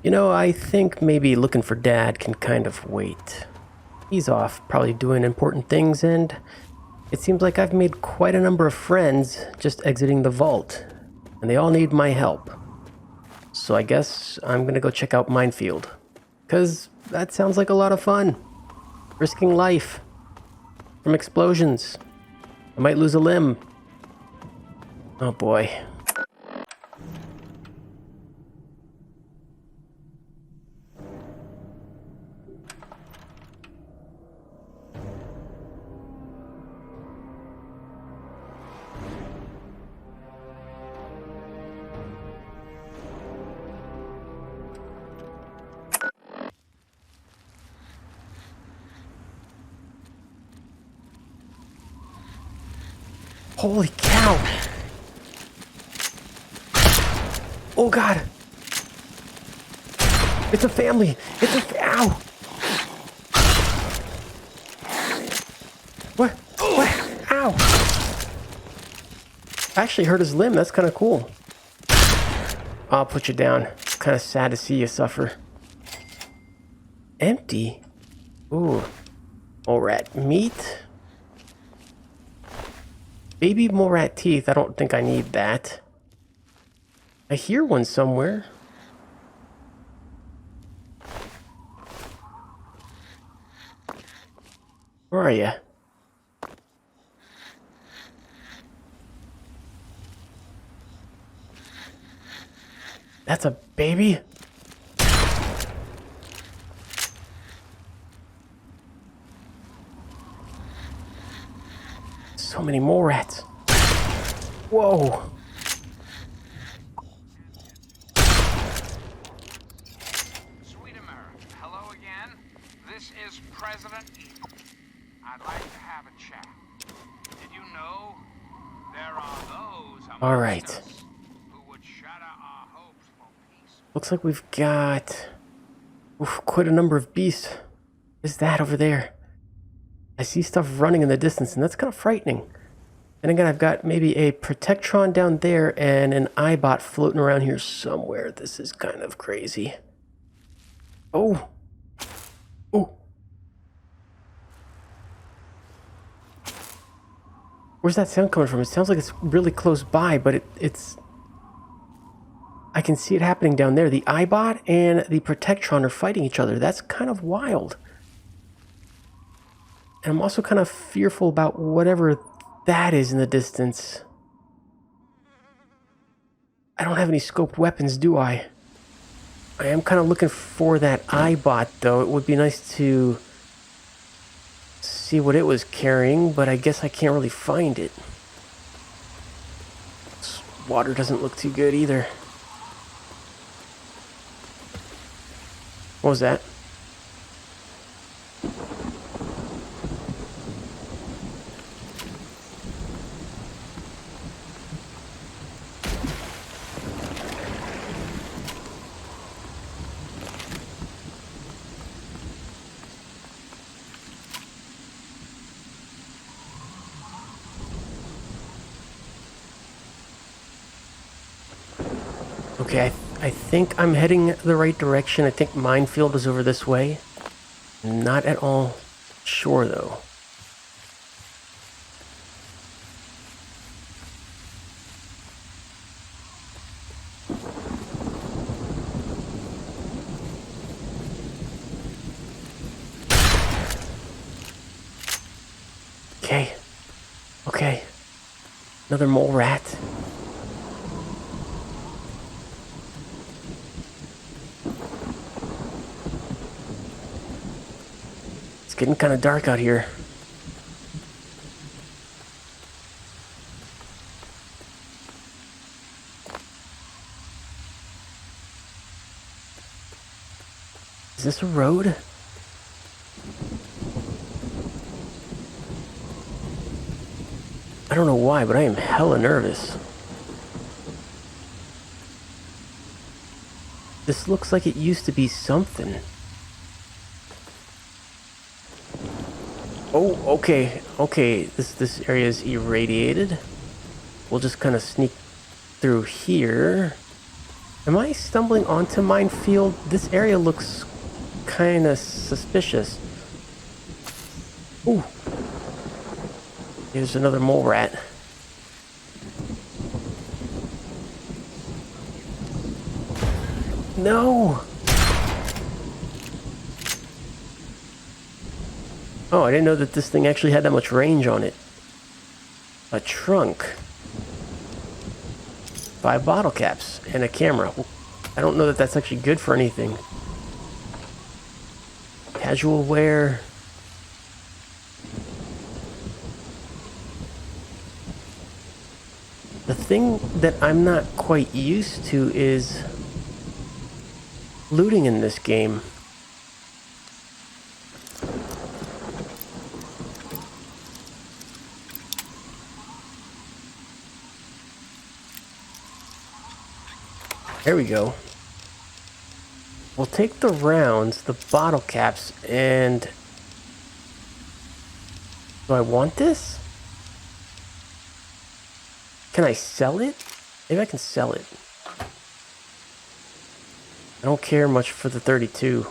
You know, I think maybe looking for Dad can kind of wait. He's off, probably doing important things, and it seems like I've made quite a number of friends just exiting the vault, and they all need my help. So I guess I'm gonna go check out Minefield, 'cause that sounds like a lot of fun. Risking life from explosions. I might lose a limb. Oh boy. Holy cow! Oh god! It's a family! Ow! What? Ow! I actually hurt his limb, that's kind of cool. I'll put you down. Kind of sad to see you suffer. Empty? Ooh. Mole rat meat? Baby mole rat teeth, I don't think I need that. I hear one somewhere. Where are you? That's a baby? So many mole rats. Whoa. Sweet America, hello again. This is President Eagle. I'd like to have a chat. Did you know there are those amongst us who would shatter our hopes for peace? Looks like we've got quite a number of beasts. What is that over there? I see stuff running in the distance, and that's kind of frightening. And again, I've got maybe a Protectron down there and an iBot floating around here somewhere. This is kind of crazy. Oh. Oh. Where's that sound coming from? It sounds like it's really close by, but it's... I can see it happening down there. The iBot and the Protectron are fighting each other. That's kind of wild. And I'm also kind of fearful about whatever that is in the distance. I don't have any scoped weapons, do I? I am kind of looking for that iBot, though. It would be nice to see what it was carrying, but I guess I can't really find it. This water doesn't look too good either. What was that? Okay, I think I'm heading the right direction. I think Minefield is over this way. Not at all sure, though. Okay. Another mole rat. It's getting kind of dark out here. Is this a road? I don't know why, but I am hella nervous. This looks like it used to be something. Oh, okay. This area is irradiated. We'll just kind of sneak through here. Am I stumbling onto minefield? This area looks kind of suspicious. Ooh. Here's another mole rat. No! Oh, I didn't know that this thing actually had that much range on it. A trunk. 5 bottle caps and a camera. I don't know that that's actually good for anything. Casual wear. The thing that I'm not quite used to is looting in this game. There we go. We'll take the rounds, the bottle caps, and... Do I want this? Can I sell it? Maybe I can sell it. I don't care much for the 32.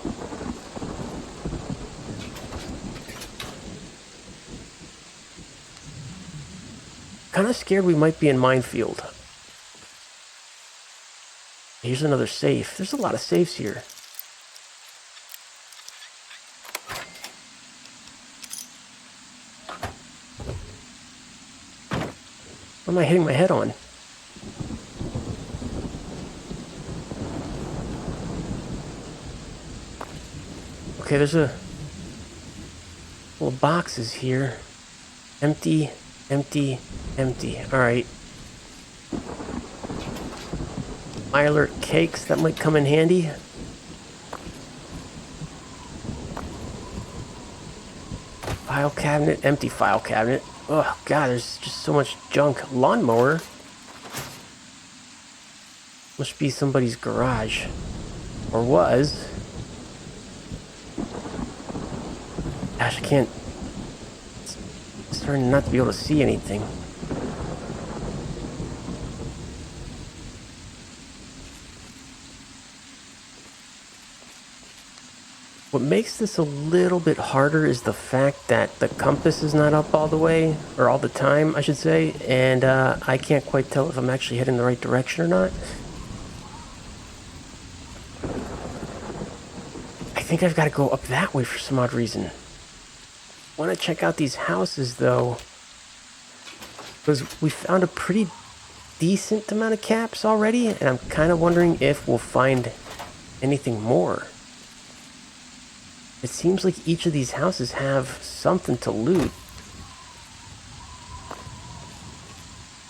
Kind of scared we might be in minefield. Here's another safe. There's a lot of safes here. What am I hitting my head on? Okay, there's a couple of boxes here. Empty, empty, empty. Alright. Myler cakes, that might come in handy. File cabinet, empty file cabinet. Oh god, there's just so much junk. Lawnmower? Must be somebody's garage. Or was. Gosh, I can't... It's starting not to be able to see anything. What makes this a little bit harder is the fact that the compass is not up all the way, or all the time, I should say, and I can't quite tell if I'm actually heading the right direction or not. I think I've got to go up that way for some odd reason. I want to check out these houses, though, because we found a pretty decent amount of caps already, and I'm kind of wondering if we'll find anything more. It seems like each of these houses have something to loot.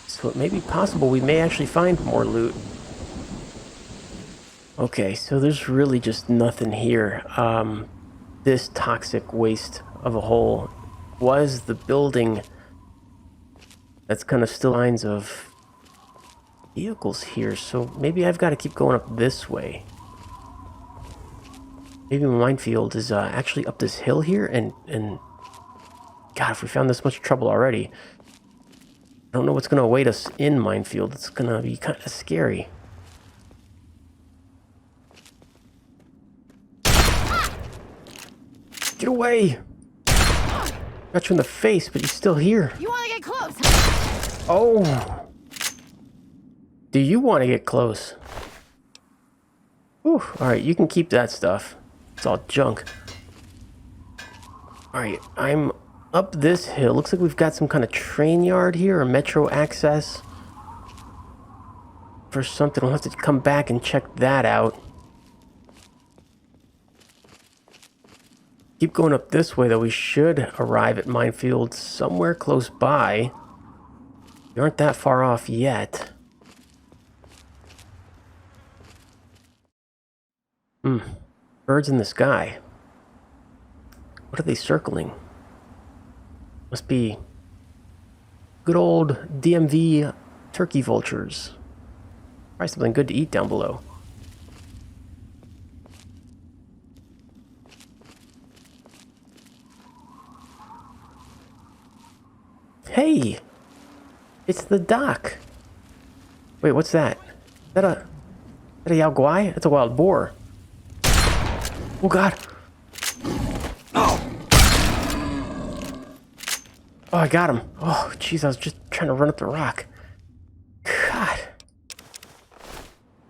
So it may be possible we may actually find more loot. Okay, so there's really just nothing here. This toxic waste of a hole was the building that's kind of still lines of vehicles here. So maybe I've got to keep going up this way. Maybe minefield is actually up this hill here, and God, if we found this much trouble already, I don't know what's going to await us in minefield. It's going to be kind of scary. Get away! Got you in the face, but you're still here. You want to get close? Oh! Do you want to get close? Whew, alright, you can keep that stuff. It's all junk. Alright, I'm up this hill. Looks like we've got some kind of train yard here, or metro access. For something, we'll have to come back and check that out. Keep going up this way, though. We should arrive at minefield somewhere close by. We aren't that far off yet. Birds in the sky. What are they circling? Must be good old DMV turkey vultures. Probably something good to eat down below. Hey! It's the dock. Wait, what's that? Is that a... that a yaguai? It's a wild boar. Oh, God. Oh, I got him. Oh, jeez, I was just trying to run up the rock. God.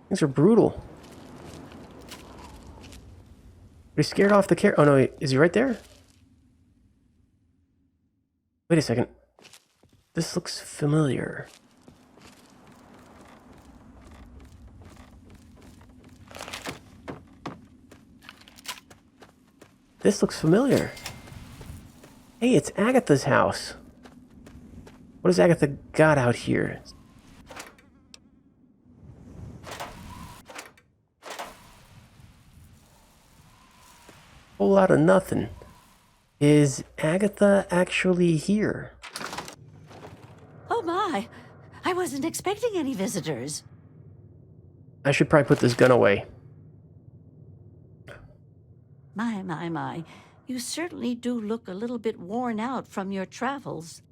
Things are brutal. He scared off the car. Oh, no, is he right there? Wait a second. This looks familiar. This looks familiar. Hey, it's Agatha's house. What has Agatha got out here? Whole lot of nothing. Is Agatha actually here? Oh my! I wasn't expecting any visitors. I should probably put this gun away. My. You certainly do look a little bit worn out from your travels.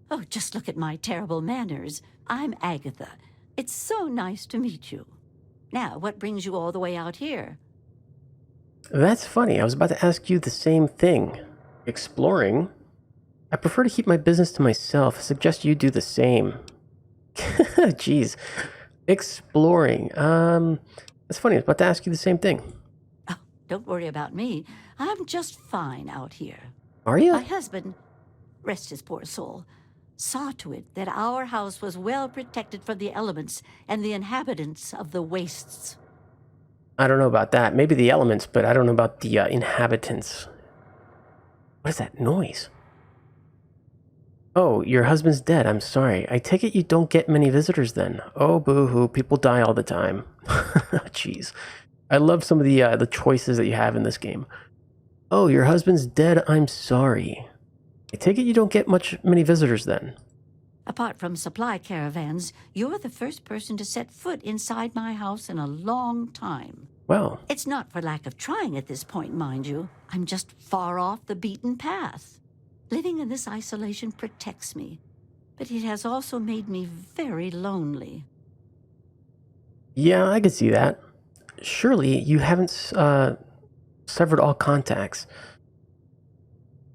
Oh, just look at my terrible manners. I'm Agatha. It's so nice to meet you. Now, what brings you all the way out here? That's funny. I was about to ask you the same thing. Exploring? I prefer to keep my business to myself. I suggest you do the same. Jeez. Exploring. That's funny. I was about to ask you the same thing. Oh, don't worry about me. I'm just fine out here. Are you? My husband, rest his poor soul, saw to it that our house was well protected from the elements and the inhabitants of the wastes. I don't know about that. Maybe the elements, but I don't know about the inhabitants. What is that noise? Oh, your husband's dead. I'm sorry. I take it you don't get many visitors then. Oh, boo-hoo. People die all the time. Jeez. I love some of the choices that you have in this game. Oh, your husband's dead. I'm sorry. I take it you don't get many visitors then. Apart from supply caravans, you're the first person to set foot inside my house in a long time. Well, It's not for lack of trying at this point, mind you. I'm just far off the beaten path. Living in this isolation protects me, but it has also made me very lonely. yeah, I can see that. Surely you haven't severed all contacts.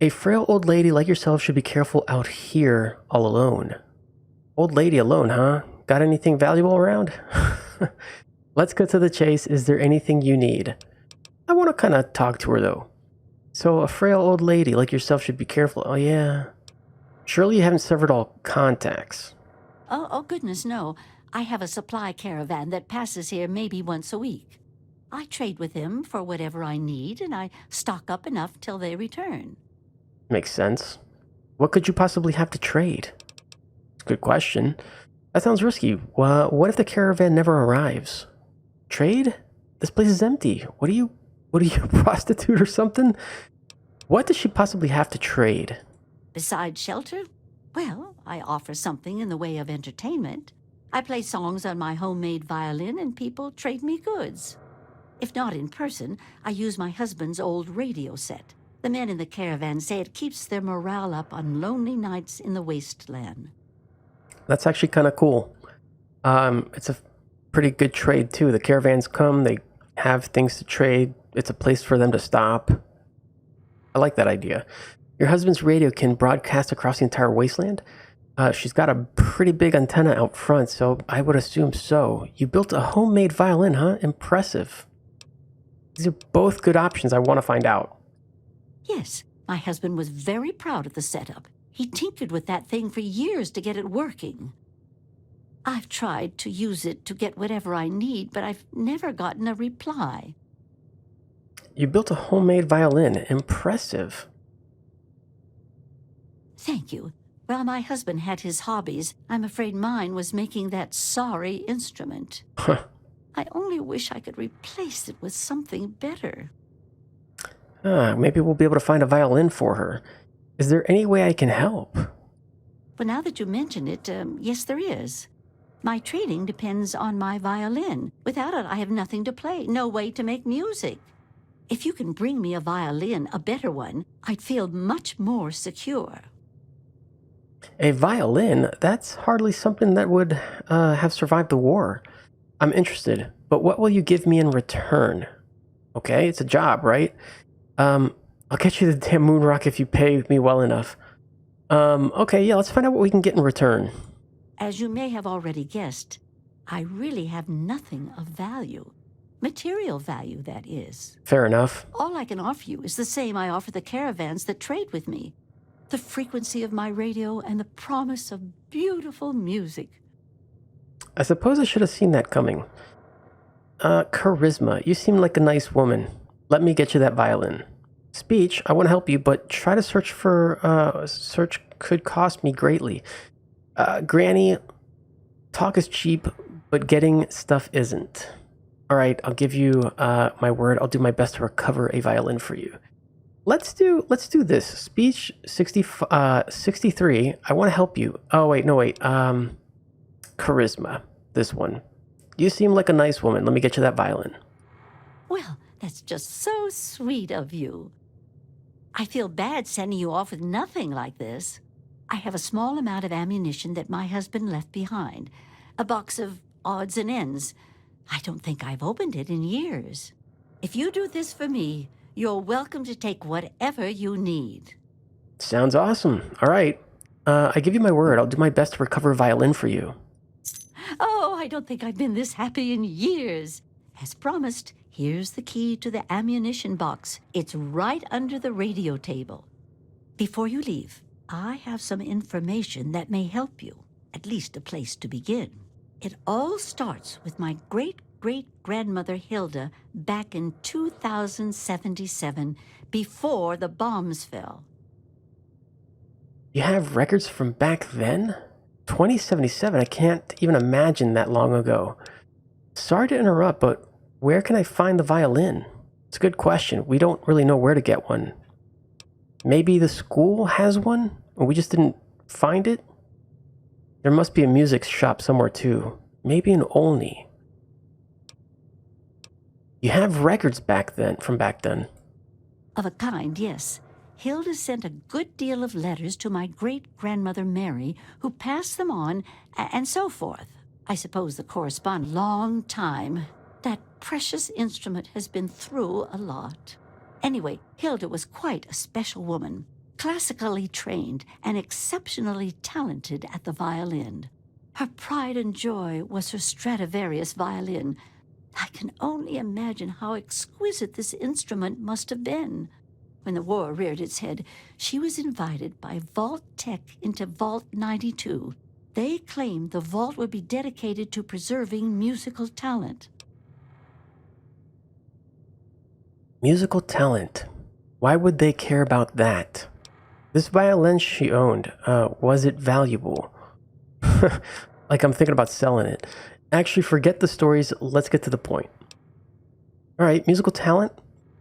A frail old lady like yourself should be careful out here all alone. Old lady alone, huh? Got anything valuable around? Let's get to the chase. Is there anything you need? I want to kind of talk to her, though. So, a frail old lady like yourself should be careful. Oh, yeah. Surely you haven't severed all contacts. Oh, goodness, no. I have a supply caravan that passes here maybe once a week. I trade with them for whatever I need, and I stock up enough till they return. Makes sense. What could you possibly have to trade? It's a good question. That sounds risky. Well, what if the caravan never arrives? Trade? This place is empty. What are you, a prostitute or something? What does she possibly have to trade? Besides shelter? Well, I offer something in the way of entertainment. I play songs on my homemade violin and people trade me goods. If not in person, I use my husband's old radio set. The men in the caravan say it keeps their morale up on lonely nights in the wasteland. That's actually kind of cool. It's a pretty good trade, too. The caravans come, they have things to trade. It's a place for them to stop. I like that idea. Your husband's radio can broadcast across the entire wasteland. She's got a pretty big antenna out front, so I would assume so. You built a homemade violin, huh? Impressive. These are both good options. I want to find out. Yes, my husband was very proud of the setup. He tinkered with that thing for years to get it working. I've tried to use it to get whatever I need, but I've never gotten a reply. You built a homemade violin. Impressive. Thank you. While my husband had his hobbies, I'm afraid mine was making that sorry instrument. Huh. I only wish I could replace it with something better. Maybe we'll be able to find a violin for her. Is there any way I can help? But now that you mention it, yes, there is. My trading depends on my violin. Without it, I have nothing to play, no way to make music. If you can bring me a violin, a better one, I'd feel much more secure. A violin? That's hardly something that would have survived the war. I'm interested. but what will you give me in return? Okay, it's a job, right? I'll get you the damn moon rock if you pay me well enough. Okay, yeah, let's find out what we can get in return. As you may have already guessed, I really have nothing of value. Material value, that is. Fair enough. All I can offer you is the same I offer the caravans that trade with me. The frequency of my radio and the promise of beautiful music. I suppose I should have seen that coming. Charisma, you seem like a nice woman. Let me get you that violin. Speech, I want to help you, but try to search could cost me greatly. Granny, talk is cheap, but getting stuff isn't. All right, I'll give you my word. I'll do my best to recover a violin for you. Let's do this. Speech 63. I want to help you. Oh wait, no wait. Charisma. This one. You seem like a nice woman. Let me get you that violin. Well, that's just so sweet of you. I feel bad sending you off with nothing like this. I have a small amount of ammunition that my husband left behind. A box of odds and ends. I don't think I've opened it in years. If you do this for me, you're welcome to take whatever you need. Sounds awesome. All right. I give you my word. I'll do my best to recover a violin for you. Oh, I don't think I've been this happy in years. As promised, here's the key to the ammunition box. It's right under the radio table. Before you leave, I have some information that may help you, at least a place to begin. It all starts with my great-great-grandmother Hilda back in 2077, before the bombs fell. You have records from back then? 2077, I can't even imagine that long ago. Sorry to interrupt, but where can I find the violin? It's a good question. We don't really know where to get one. Maybe the school has one, and we just didn't find it? There must be a music shop somewhere too. Maybe in Olney. You have records from back then. Of a kind, yes. Hilda sent a good deal of letters to my great-grandmother Mary, who passed them on, and so forth. I suppose the correspond long time. That precious instrument has been through a lot. Anyway, Hilda was quite a special woman, classically trained and exceptionally talented at the violin. Her pride and joy was her Stradivarius violin. I can only imagine how exquisite this instrument must have been. When the war reared its head, she was invited by Vault Tech into Vault 92. They claimed the vault would be dedicated to preserving musical talent. Musical talent. Why would they care about that? This violin she owned, was it valuable? Like I'm thinking about selling it. Actually, forget the stories. Let's get to the point. All right, musical talent.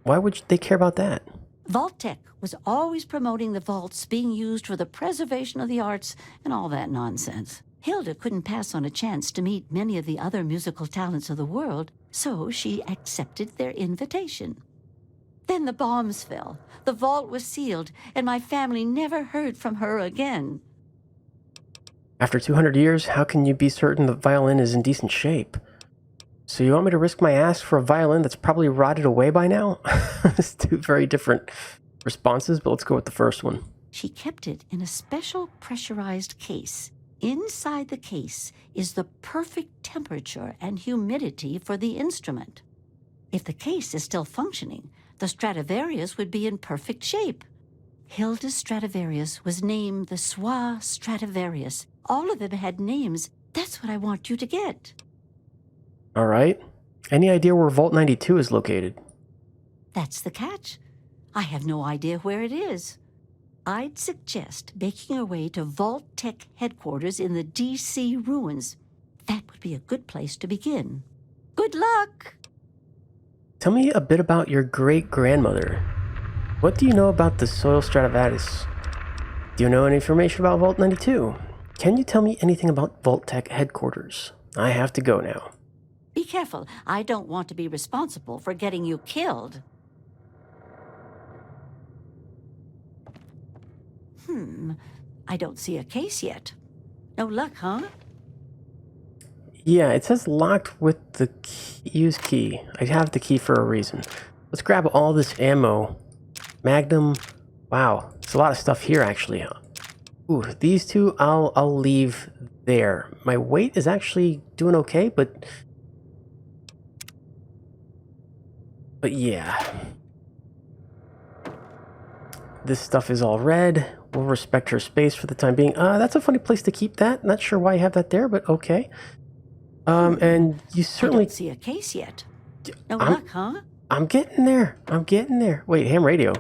Why would they care about that? Vault Tech was always promoting the vaults being used for the preservation of the arts and all that nonsense. Hilda couldn't pass on a chance to meet many of the other musical talents of the world, so she accepted their invitation. Then the bombs fell, the vault was sealed, and my family never heard from her again. After 200 years, how can you be certain the violin is in decent shape? So you want me to risk my ass for a violin that's probably rotted away by now? It's two very different responses, but let's go with the first one. She kept it in a special pressurized case. Inside the case is the perfect temperature and humidity for the instrument. If the case is still functioning, the Stradivarius would be in perfect shape. Hilda's Stradivarius was named the Soir Stradivarius. All of them had names. That's what I want you to get. All right. Any idea where Vault 92 is located? That's the catch. I have no idea where it is. I'd suggest making your way to Vault Tech headquarters in the D.C. ruins. That would be a good place to begin. Good luck! Tell me a bit about your great-grandmother. What do you know about the Soil Stradivarius? Do you know any information about Vault 92? Can you tell me anything about Vault Tech headquarters? I have to go now. Be careful. I don't want to be responsible for getting you killed. I don't see a case yet. No luck, huh? Yeah, it says locked with the key, use key. I have the key for a reason. Let's grab all this ammo. Magnum. Wow, there's a lot of stuff here actually. Ooh, these two I'll leave there. My weight is actually doing okay, but yeah. This stuff is all red. We'll respect her space for the time being. That's a funny place to keep that. Not sure why you have that there, but okay. And you certainly... I don't see a case yet. No luck, huh? I'm getting there. I'm getting there. Wait, ham radio.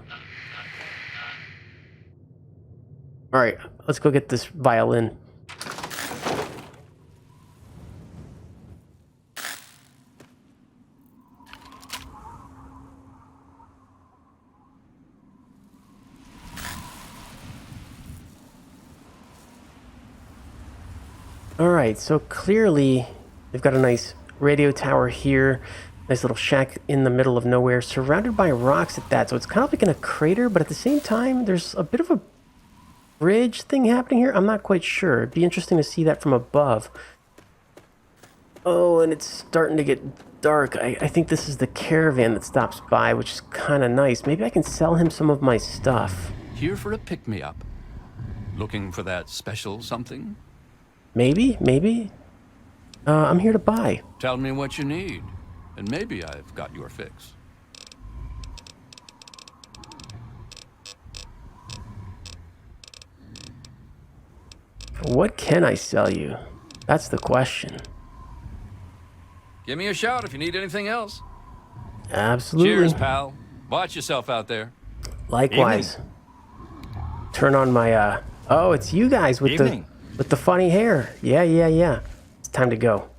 All right, let's go get this violin. All right, so clearly they've got a nice radio tower here. Nice little shack in the middle of nowhere, surrounded by rocks at that. So it's kind of like in a crater, but at the same time, there's a bit of a bridge thing happening here. I'm not quite sure. It'd be interesting to see that from above. Oh, and it's starting to get dark. I think this is the caravan that stops by, which is kind of nice. Maybe I can sell him some of my stuff. Here for a pick-me-up. Looking for that special something? Maybe. I'm here to buy. Tell me what you need, and maybe I've got your fix. What can I sell you? That's the question. Give me a shout if you need anything else. Absolutely. Cheers, pal. Watch yourself out there. Likewise. Turn on my, oh, it's you guys with the funny hair. Yeah. It's time to go.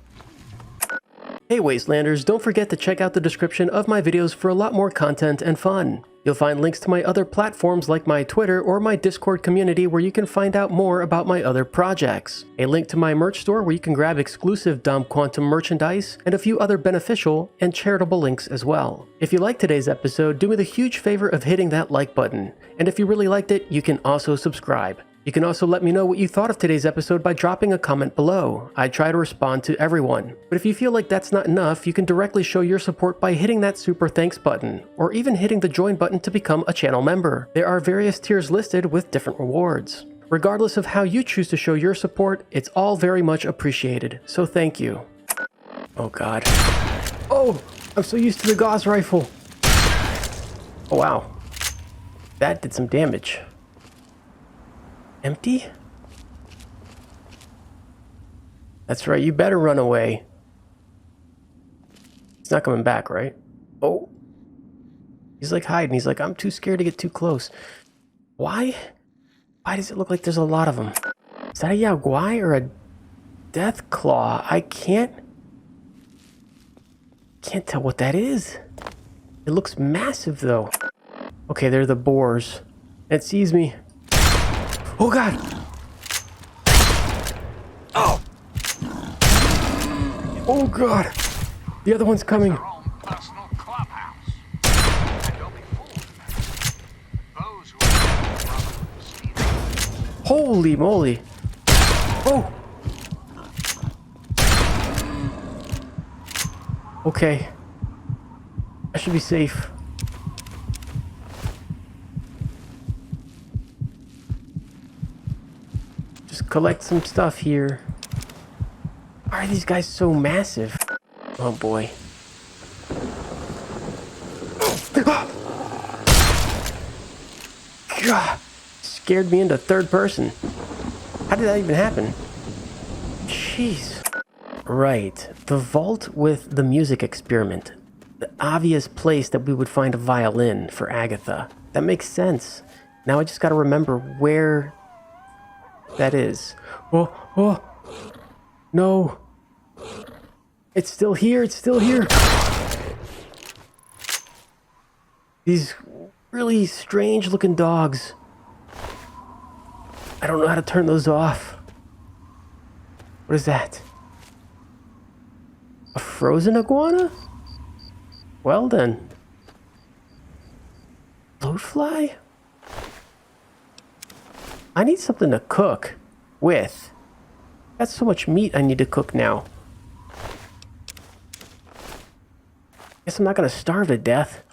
Hey Wastelanders, don't forget to check out the description of my videos for a lot more content and fun. You'll find links to my other platforms like my Twitter or my Discord community where you can find out more about my other projects. A link to my merch store where you can grab exclusive Dom Quantum merchandise, and a few other beneficial and charitable links as well. If you liked today's episode, do me the huge favor of hitting that like button. And if you really liked it, you can also subscribe. You can also let me know what you thought of today's episode by dropping a comment below. I try to respond to everyone. But if you feel like that's not enough, you can directly show your support by hitting that super thanks button, or even hitting the join button to become a channel member. There are various tiers listed with different rewards. Regardless of how you choose to show your support, it's all very much appreciated, so thank you. Oh god. Oh! I'm so used to the Gauss rifle! Oh wow. That did some damage. Empty? That's right, you better run away. He's not coming back, right? Oh. He's like hiding. He's like, I'm too scared to get too close. Why? Why does it look like there's a lot of them? Is that a Yaguai or a death claw? I can't tell what that is. It looks massive though. Okay, they're the boars. It sees me. Oh god! Oh! Oh god! The other one's coming. Their own personal clubhouse. And don't be fooled. Those who are Holy moly! Oh! Okay. I should be safe. Collect some stuff here. Why are these guys so massive? Oh boy. God, scared me into third person. How did that even happen? Jeez. Right, the vault with the music experiment. The obvious place that we would find a violin for Agatha. That makes sense. Now I just gotta remember where that is. Oh, no. It's still here, it's still here. These really strange looking dogs. I don't know how to turn those off. What is that? A frozen iguana? Well then. Bloatfly? I need something to cook with. Got so much meat I need to cook now. Guess I'm not gonna starve to death.